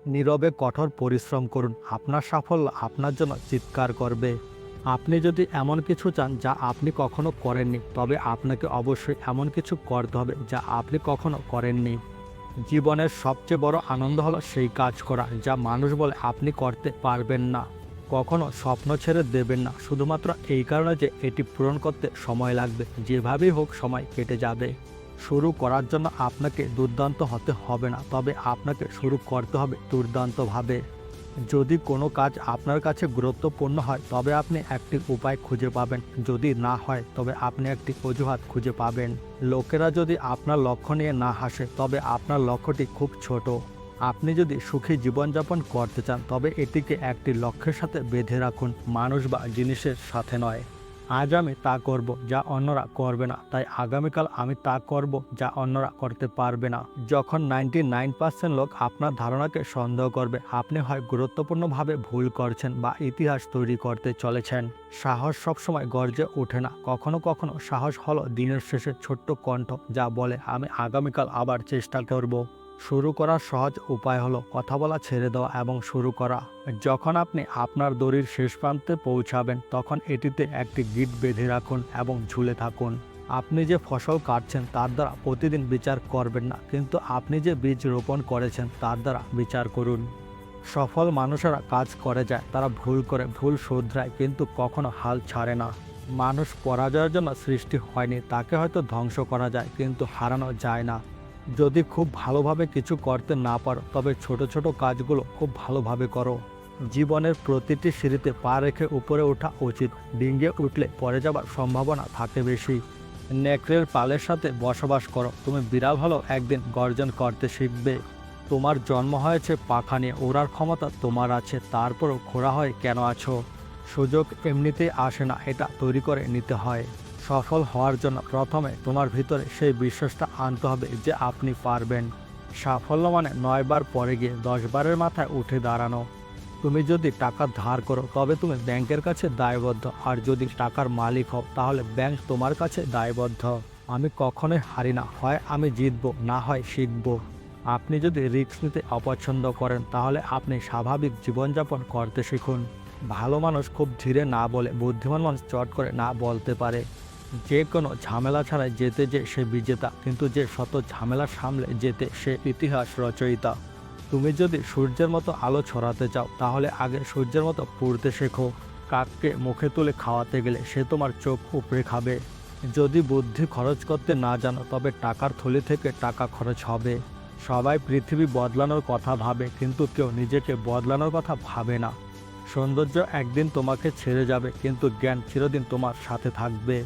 নীরবে কঠোর পরিশ্রম করুন, আপনার সাফল্য আপনার জন্য চিৎকার করবে। আপনি যদি এমন কিছু চান যা আপনি কখনো করেননি, তবে আপনাকে অবশ্যই এমন কিছু করতে হবে যা আপনি কখনো করেননি। জীবনের সবচেয়ে বড় আনন্দ হলো সেই কাজ করা যা মানুষ বলে আপনি করতে পারবেন না। কখনো স্বপ্ন ছেড়ে দেবেন না শুধুমাত্র এই কারণে যে এটি পূরণ করতে সময় লাগবে। যেভাবেই হোক সময় কেটে যাবে। শুরু করার জন্য আপনাকে দুর্দান্ত হতে হবে না, তবে আপনাকে শুরু করতে হবে দুর্দান্তভাবে। যদি কোনো কাজ আপনার কাছে গুরুত্বপূর্ণ হয় তবে আপনি একটি উপায় খুঁজে পাবেন, যদি না হয় তবে আপনি একটি অজুহাত খুঁজে পাবেন। লোকেরা যদি আপনার লক্ষ্য নিয়ে না হাসে তবে আপনার লক্ষ্যটি খুব ছোট। আপনি যদি সুখী জীবনযাপন করতে চান তবে এটিকে একটি লক্ষ্যের সাথে বেঁধে রাখুন, মানুষ বা জিনিসের সাথে নয়। আজ আমি তা করব যা অন্যরা করবে না, তাই আগামীকাল আমি তা করব যা অন্যরা করতে পারবে না। যখন 99% লোক আপনার ধারণাকে সন্দেহ করবে, আপনি হয় গুরুত্বপূর্ণভাবে ভুল করছেন বা ইতিহাস তৈরি করতে চলেছেন। সাহস সবসময় গর্জে ওঠে না, কখনো কখনো সাহস হলো দিনের শেষে ছোট্ট কণ্ঠ যা বলে আমি আগামীকাল আবার চেষ্টা করব। শুরু করার সহজ উপায় হলো কথা বলা ছেড়ে দেওয়া এবং শুরু করা। যখন আপনি আপনার দড়ির শেষ প্রান্তে পৌঁছাবেন তখন এটিতে একটি গিঁট বেঁধে রাখুন এবং ঝুলে থাকুন। আপনি যে ফসল কাটছেন তার দ্বারা প্রতিদিন বিচার করবেন না, কিন্তু আপনি যে বীজ রোপণ করেছেন তার দ্বারা বিচার করুন। সফল মানুষেরা কাজ করে যায়, তারা ভুল করে, ভুল শুধরায়, কিন্তু কখনো হাল ছাড়ে না। মানুষ পরাজয়ের জন্য সৃষ্টি হয়নি, তাকে হয়তো ধ্বংস করা যায় কিন্তু হারানো যায় না। যদি খুব ভালোভাবে কিছু করতে না পারো তবে ছোট ছোট কাজগুলো খুব ভালোভাবে করো। জীবনের প্রতিটি সিঁড়িতে পা রেখে উপরে ওঠা উচিত, ডিঙ্গে উঠলে পড়ে যাবার সম্ভাবনা থাকে বেশি। নেকড়ের পালের সাথে বসবাস করো, তুমি বিড়াল হলেও একদিন গর্জন করতে শিখবে। তোমার জন্ম হয়েছে পাখা নিয়ে, ওড়ার ক্ষমতা তোমার আছে, তারপরও খোঁড়া হয়ে কেন আছো? সুযোগ এমনিতেই আসে না, এটা তৈরি করে নিতে হয়। সফল হওয়ার জন্য প্রথমে তোমার ভিতরে সেই বিশ্বাসটা আনতে হবে যে আপনি পারবেন। সাফল্য মানে 9 বার পরে গিয়ে 10 বারের মাথায় উঠে দাঁড়ানো। তুমি যদি টাকা ধার করো তবে তুমি ব্যাংকের কাছে দায়বদ্ধ, আর যদি টাকার মালিক হও তাহলে ব্যাংক তোমার কাছে দায়বদ্ধ। আমি কখনোই হারি না, হয় আমি জিতবো, না হয় শিখবো। আপনি যদি রিস্ক নিতে অপছন্দ করেন তাহলে আপনি স্বাভাবিক জীবনযাপন করতে শিখুন। ভালো মানুষ খুব ধীরে না বলে, বুদ্ধিমান মানুষ চট করে না বলতে পারে। যে কোনো ঝামেলা ছাড়াই যেতে যে সে বিজেতা, কিন্তু যে শত ঝামেলা সামলে যেতে সে ইতিহাস রচয়িতা। তুমি যদি সূর্যের মতো আলো ছড়াতে চাও তাহলে আগে সূর্যের মতো পড়তে শেখো। কাককে মুখে তুলে খাওয়াতে গেলে সে তোমার চোখ উপড়ে খাবে। যদি বুদ্ধি খরচ করতে না জানো তবে টাকার থলি থেকে টাকা খরচ হবে। সবাই পৃথিবী বদলানোর কথা ভাবে, কিন্তু কেউ নিজেকে বদলানোর কথা ভাবে না। সৌন্দর্য একদিন তোমাকে ছেড়ে যাবে, কিন্তু জ্ঞান চিরদিন তোমার সাথে থাকবে।